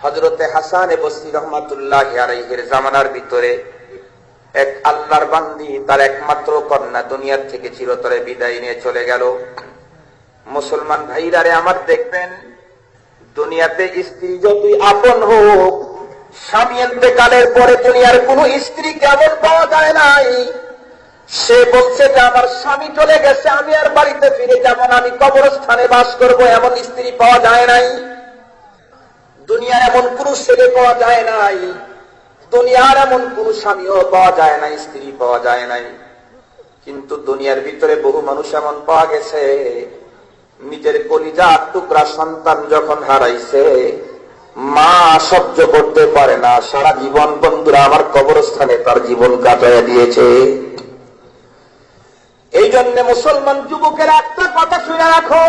হযরতে হাসান বসরি রহমাতুল্লাহি আলাইহির জামানার ভিতরে এক আল্লাহর বান্দি তার একমাত্র কন্যা দুনিয়ার থেকে চিরতরে বিদায় নিয়ে চলে গেল। মুসলমান ভাইরা রে আমার, দেখবেন দুনিয়াতে স্ত্রী যতই আপন হোক, স্বামী ইন্তেকালের পরে দুনিয়ার কোন স্ত্রী কেমন পাওয়া যায় নাই। সে বলছে যে আমার স্বামী চলে গেছে, আমি আর বাড়িতে ফিরে যাব না, আমি কবরস্থানে বাস করব, এমন স্ত্রী পাওয়া যায় নাই। দুনিয়ার এমন কোন ছেলে পাওয়া যায় নাই, দুনিয়ার এমন কোন স্বামীও পাওয়া যায় নাই, স্ত্রী পাওয়া যায় নাই। কিন্তু দুনিয়ার ভিতরে বহু মানুষ এমন পাওয়া গেছে, নিজের কলিজার টুকরা সন্তান যখন হারাইছে, মা সহ্য করতে পারে না, সারা জীবন বন্ধুরা আমার কবরস্থানে তার জীবন কাটাইয়া দিয়েছে। এই জন্য মুসলমান যুবকেরা একটা কথা শুনে রাখো,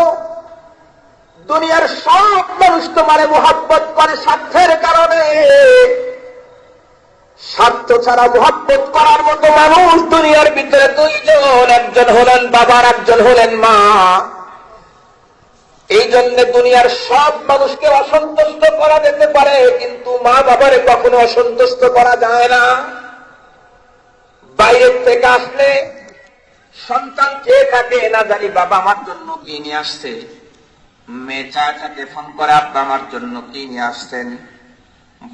দুনিয়ার সব মানুষ তোমারে মোহাব্বত করে স্বার্থের কারণে। স্বার্থ ছাড়া মোহাব্বত করার মতো মানুষ দুনিয়ার ভিতরে দুইজন, একজন হলেন বাবা, একজন হলেন মা। এই জন্য দুনিয়ার সব মানুষকে অসন্তুষ্ট করা যেতে পারে, কিন্তু মা বাবারে কখনো অসন্তুষ্ট করা যায় না। বাইরের থেকে আসলে সন্তান চেয়ে থাকে, না জানি বাবা আমার জন্য কি নিয়ে আসছে। মেয়ে চায় থাকে, ফোন করে আব্বা আমার জন্য কি নিয়ে আসছেন।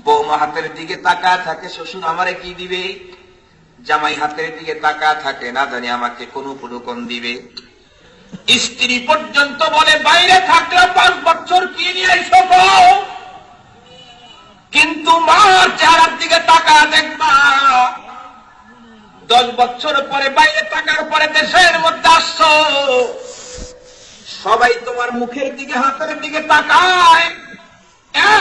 বৌমা হাতের দিকে তাকায় থাকে, শ্বশুর আমারে কি দিবে। জামাই হাতের দিকে তাকায় থাকে, না জানি আমাকে কোন পুরুকন দিবে। স্ত্রী পর্যন্ত বলে বাইরে থাকলে 5 বছর কি নিয়ে আইসো, কিন্তু মার চেহারার দিকে তাকায় দেখবা 10 বছর পরে বাইরে থাকার পরে দেশের মধ্যে আসছো, সবাই তোমার মুখের দিকে হাতের দিকে তাকায়,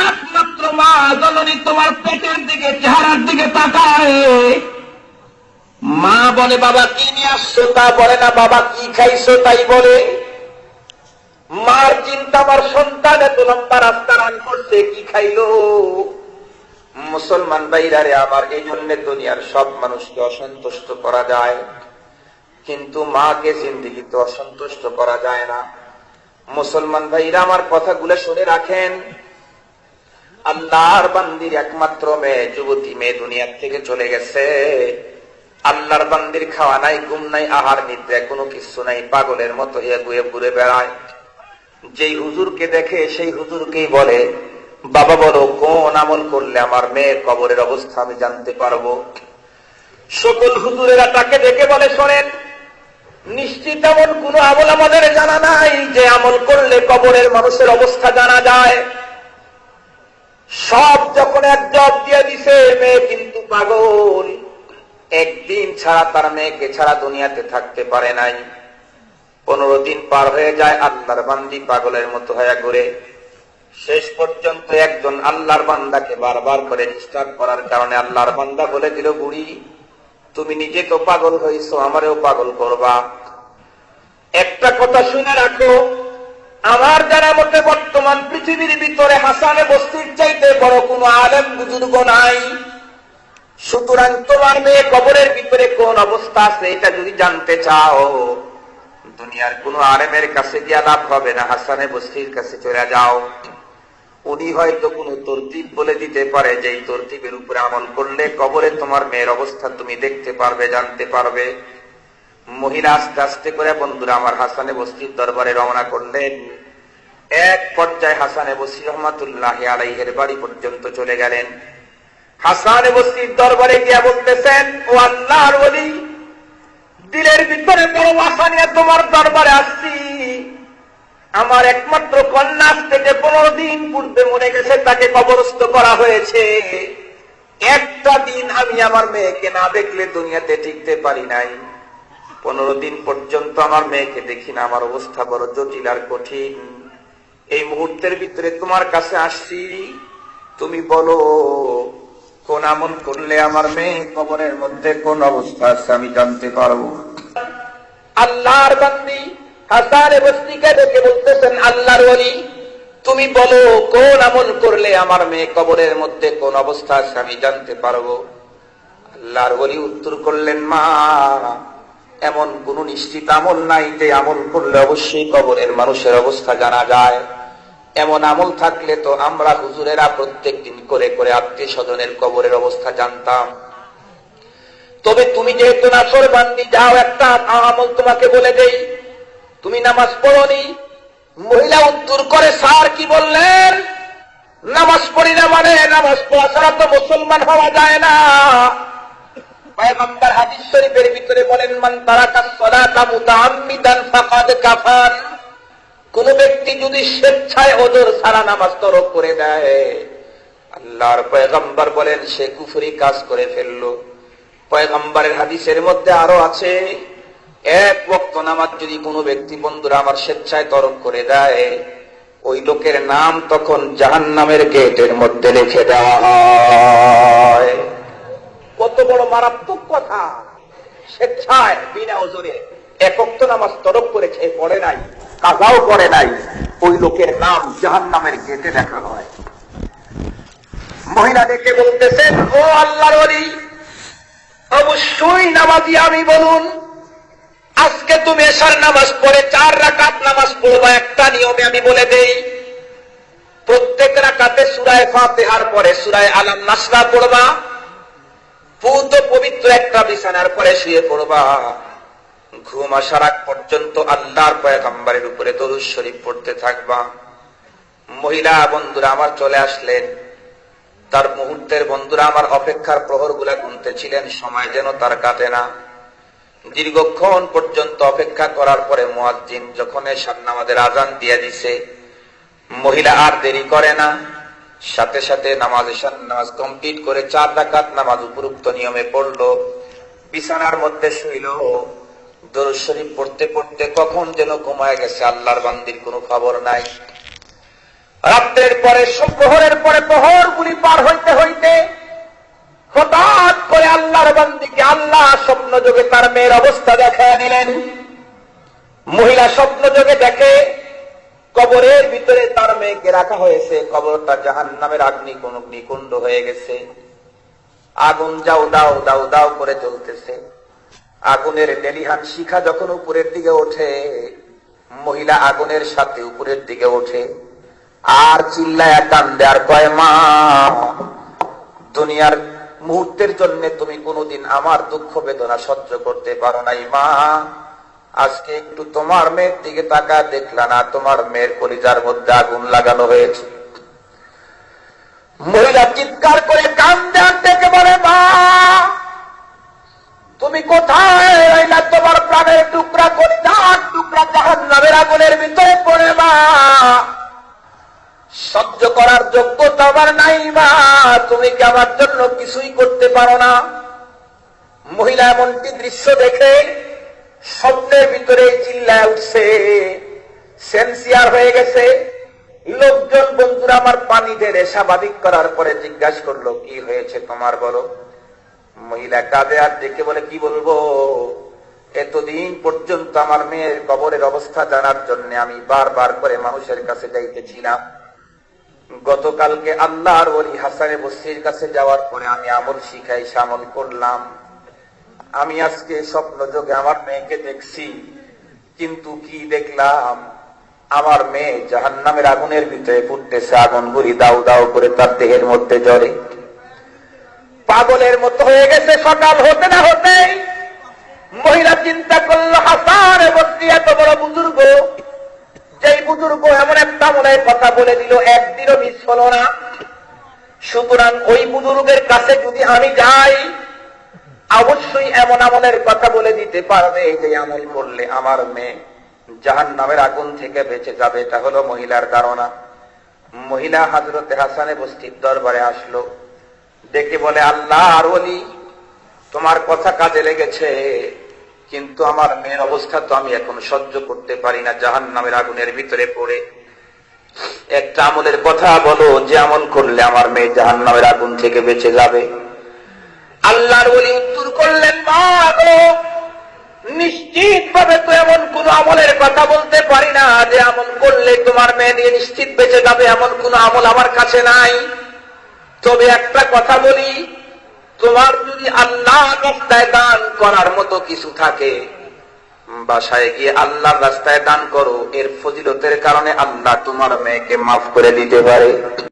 একমাত্র মা জননী তোমার পেটের দিকে চেহারার দিকে তাকায়। মা বলে বাবা কি নিয়ে আসছো, তা বলে না, বাবা কি খাইছো তাই বলে। মার চিন্তা আমার সন্তান এত লম্বা রাস্তা রান করছে, কি খাইলো। মুসলমান ভাইরা রে আমার, এই জন্য দুনিয়ার সব মানুষকে অসন্তুষ্ট করা যায়, কিন্তু মাকে জিন্দেগিতে অসন্তুষ্ট করা যায় না। মুসলমান ভাইরা আমার, কথাগুলো শুনে রাখেন। আল্লাহর বান্দির একমাত্র মেয়ে, যুবতী মেয়ে দুনিয়ার থেকে চলে গেছে। আল্লাহর বান্দির খাওয়া নাই, ঘুম নাই, আহার নিদ্রা কোনো কিছু নাই, পাগলের মতো এগুয়ে ঘুরে বেড়ায়। যেই হুজুরকে দেখে সেই হুজুরকেই বলে, বাবা বলো কোন আমল করলে আমার মেয়ের কবরের অবস্থা আমি জানতে পারবো। সকল হুজুরেরা তাকে দেখে বলে, শোনেন, নিশ্চিত এমন কোন আমল আমাদের জানা নাই যে আমল করলে কবরের মানুষের অবস্থা জানা যায়। সব যখন এক জব দিয়ে দিছে, মেয়ে কিন্তু পাগল, একদিন ছাড়া তার মেয়েকে ছাড়া দুনিয়াতে থাকতে পারে নাই। 15 দিন পার হয়ে যায়, আল্লাহর বান্দি পাগলের মতো হয়ে ঘুরে। শেষ পর্যন্ত একজন আল্লাহর বান্দাকে বারবার করে ডিস্টার্ব করার কারণে আল্লাহর বান্দা বলে দিল, বুড়ি তুমি নিজে তো পাগল হইছো, আমারেও পাগল করবা। একটা কথা শুনে রাখো, আমার জানা মতে বর্তমান পৃথিবীর ভিতরে হাসানে বস্তির চাইতে বড় কোন আলেম বুজুর্গ নাই। সুতরাং তোমার মেয়ে কবরের ভিতরে কোন অবস্থা আছে এটা যদি জানতে চাও, দুনিয়ার কোন আলেমের কাছে গিয়া লাভ হবে না, হাসানে বস্তির কাছে চলে যাও। উনি হয়তো কোন তরতিব বলে দিতে পারে, যে এই তরতিবের উপরে আমল করলে কবরে তোমার মেয়ের অবস্থা তুমি দেখতে পারবে, জানতে পারবে। মহিলা আস্তে আস্তে করে বন্ধুরা আমার হাসানে বস্তির দরবারে রওনা করলেন। এক পর্যায়ে হাসানে বসরি রহমাতুল্লাহি আলাইহির বাড়ি পর্যন্ত চলে গেলেন। হাসানে বস্তির দরবারে গিয়া বলতেছেন, ও আল্লাহর ওলি, দিলের ভিতরে বড় আশা নিয়ে তোমার দরবারে আসছি। আমার একমাত্র কন্যা থেকে 15 দিন পূর্বে মরে গেছে, তাকে কবরস্থ করা হয়েছে। একটা দিন আমি আমার মেয়েকে না দেখলে দুনিয়াতে টিকতে পারি নাই। 15 দিন পর্যন্ত আমার মেয়েকে দেখি না, আমার অবস্থা বড় জটিল আর কঠিন। এই মুহূর্তের ভিতরে তোমার কাছে আসছি, তুমি বলো কোন আমল করলে আমার মেয়ে কবরের মধ্যে কোন অবস্থা আছে আমি জানতে পারবো। আল্লাহর বান্দি হাসানে বস্তিকে দেখে বলতেছেন, আল্লাহর ওলি তুমি বলো কোন আমল করলে আমার মেয়ে কবরের মধ্যে কোন অবস্থা আছে আমি জানতে পারবো। আল্লাহর ওলি উত্তর করলেন, মা এমন কোন নিশ্চিত আমল নাই যে আমল করলে অবশ্যই কবরের মানুষের অবস্থা জানা যায়। এমন আমল থাকলে তো আমরা হুজুরেরা প্রত্যেক দিন করে করে আত্মীয় স্বজনের কবরের অবস্থা জানতাম। তবে তুমি যেহেতু নাফরমানি, যাও একটা আমল তোমাকে বলে দেই, তুমি নামাজ পড়োনি। মহিলা উত্তর করে, স্যার কি বললেন? নামাজ পড়ি না মানে নামাজ পড়া ছাড়া তো মুসলমান হওয়া যায় না। পয়গম্বর হাদিস শরীফের ভিতরে বলেন, মান তারাকাস সালাতা মুতাআম্মিদান ফাকাদ কাফার। কোন ব্যক্তি যদি স্বেচ্ছায় ওজর ছাড়া নামাজ তরক করে দেয়, আল্লাহর পয়গম্বর বলেন সে কুফরি কাজ করে ফেললো। পয়গম্বরের হাদিসের মধ্যে আরো আছে, এক ওয়াক্ত নামাজ যদি কোনো ব্যক্তি বন্ধুরা আমার স্বেচ্ছায় তরক করে দেয়, ওই লোকের নাম তখন জাহান্নামের গেটের মধ্যে লিখে দেওয়া হয়। কত বড় মারাত্মক কথা! স্বেচ্ছায় বিনা ওজরে এক ওয়াক্ত নামাজ তরক করেছে, পড়ে নাই, কাজাও করে নাই, ওই লোকের নাম জাহান্নামের গেটে লেখা হয়। মহিলা দেখে বলতেছেন, ও আল্লাহর ওলি, অবশ্যই নামাজি আমি, বলুন আজকে তুমি এশার নামাজ পড়ে 4 রাকাত নামাজ পড়বা। একটা নিয়মে আমি বলে দেই, প্রত্যেক রাকাতে সূরা ফাতিহার পরে সূরা আলাম নাসরা পড়বা, পূত পবিত্র একটা বিছানার পরে শুয়ে পড়বা। ঘুম আসার আগ পর্যন্ত আল্লাহর পয়গম্বরের উপরে দরুদ শরীফ পড়তে থাকবা। মহিলা বন্ধুরা আমার চলে আসলেন, তার মুহূর্তের বন্ধুরা আমার অপেক্ষার প্রহরগুলা গুনতেছিলেন, সময় যেন তার কাটে না। দীর্ঘক্ষণ পর্যন্ত অপেক্ষা করার পরে মুয়াজ্জিন যখন এশার নামাজের আযান দিয়ে দিছে, মহিলা আর দেরি করে না, সাথে সাথে এশার নামাজ কমপ্লিট করে 4 রাকাত নামাজ উপরোক্ত নিয়মে পড়লো, বিছানার মধ্যে শুইল। দরুদ শরীফ পড়তে পড়তে কখন যেন ঘুমায় গেছে, আল্লাহর বান্দির কোনো খবর নাই। রাত্রের পরে প্রহরের পরে প্রহরগুলি পার হইতে হইতে হঠাৎ করে আল্লাহর বান্দিকে আল্লাহ স্বপ্ন যোগে তার মেয়ের অবস্থা দেখা দিলেন। মহিলা স্বপ্ন যোগে দেখে কবরের ভিতরে তার মেয়েকে রাখা হয়েছে, কবরটা জাহান্নামের অগ্নিকুণ্ড হয়ে গেছে। আগুন যাও দাও দাও দাও করে জ্বলতেছে। আগুনের লেলিহান শিখা যখন উপরের দিকে ওঠে, মহিলা আগুনের সাথে উপরের দিকে ওঠে আর চিল্লায়া কান্দে আর কয়, মা, দুনিয়ার মুহূর্তের জন্য তুমি কোনোদিন আমার দুঃখ বেদনা সহ্য করতে পারো নাই। মা, আজকে একটু তোমার মেয়ের দিকে তাকা দেখলা না, তোমার মেয়ের কলিজার মধ্যে আগুন লাগানো হয়েছে। মহিলা চিৎকার করে কান্দে আর ডেকে বলে, মা, তুমি কোথায় রইলা? তোমার প্রাণের টুকরা, কলিজার টুকরা জাহান্নামের আগুনের ভিতরে পড়ে। মা, সহ্য করার যোগ্যতা আমার নাই। মা, তুমি কি আমার জন্য কিছুই করতে পারো না? মহিলা এমনটি দৃশ্য দেখে স্বপ্নের ভিতরে চিল্লায় উঠছে, সেন্সিয়ার হয়ে গেছে। লোকজন বন্ধুরা আমার পানি ঢেলে স্বাভাবিক করার পরে জিজ্ঞাসা করলো, কি হয়েছে তোমার, বলো। মহিলা কাঁদে আর দেখে বলে, কি বলবো, এতদিন পর্যন্ত আমার মেয়ের কবরের অবস্থা জানার জন্য আমি বারবার করে মানুষের কাছে যাইতেছিলাম। গতকালকে আল্লাহর ওলি হাসানে বসরির কাছে যাওয়ার পরে আমি আমল শিখাইছি, আমল করলাম। আমি আজকে স্বপ্ন যোগে আমার মেয়েকে দেখছি, কিন্তু কি দেখলাম, আমার মেয়ে জাহান্নামের আগুনের ভিতরে ফুটতেছে, আগুনগুলি দাউ দাউ করে তার দেহের মধ্যে জ্বরে, পাগলের মতো হয়ে গেছে। সকাল হতে না হতেই মহিলা চিন্তা করলো, হাসান বসরি এত বড় বুজুর্গ, যেই বুজুর্গ এমন একটা মনে কথা বলে দিল, একদিনও মিস হলো না। সুতরাং ওই বুজুর্গের কাছে যদি আমি যাই, অবশ্যই এমন আমলের কথা বলে দিতে পারবে যে আমল করলে আমার মেয়ে জাহান্নামের আগুন থেকে বেঁচে যাবে। এটা হলো মহিলার ধারণা। মহিলা হযরতে হাসানে বসরির দরবারে আসলো, ডেকে বলে, আল্লাহর ওলি, তোমার কথা কাজে লেগেছে, কিন্তু আমার মেয়ের অবস্থা তো আমি এখন সহ্য করতে পারি না, জাহান্নামের আগুনের ভিতরে পড়ে। একটা আমলের কথা বলো, যে আমল করলে আমার মেয়ে জাহান্নামের আগুন থেকে বেঁচে যাবে। আল্লাহর ওলি উত্তর করলেন, মা গো, নিশ্চিত ভাবে তো এমন কোন আমলের কথা বলতে পারি না যে আমল করলে তোমার মেয়ে দিয়ে নিশ্চিত বেঁচে যাবে, এমন কোন আমল আমার কাছে নাই। তবে একটা কথা বলি, তোমার যদি আল্লাহ রাস্তায় দান করার মতো কিছু থাকে, বাসায় গিয়ে আল্লাহর রাস্তায় দান করো, এর ফজিলতের কারণে আল্লাহ তোমার মেয়েকে মাফ করে দিতে পারে।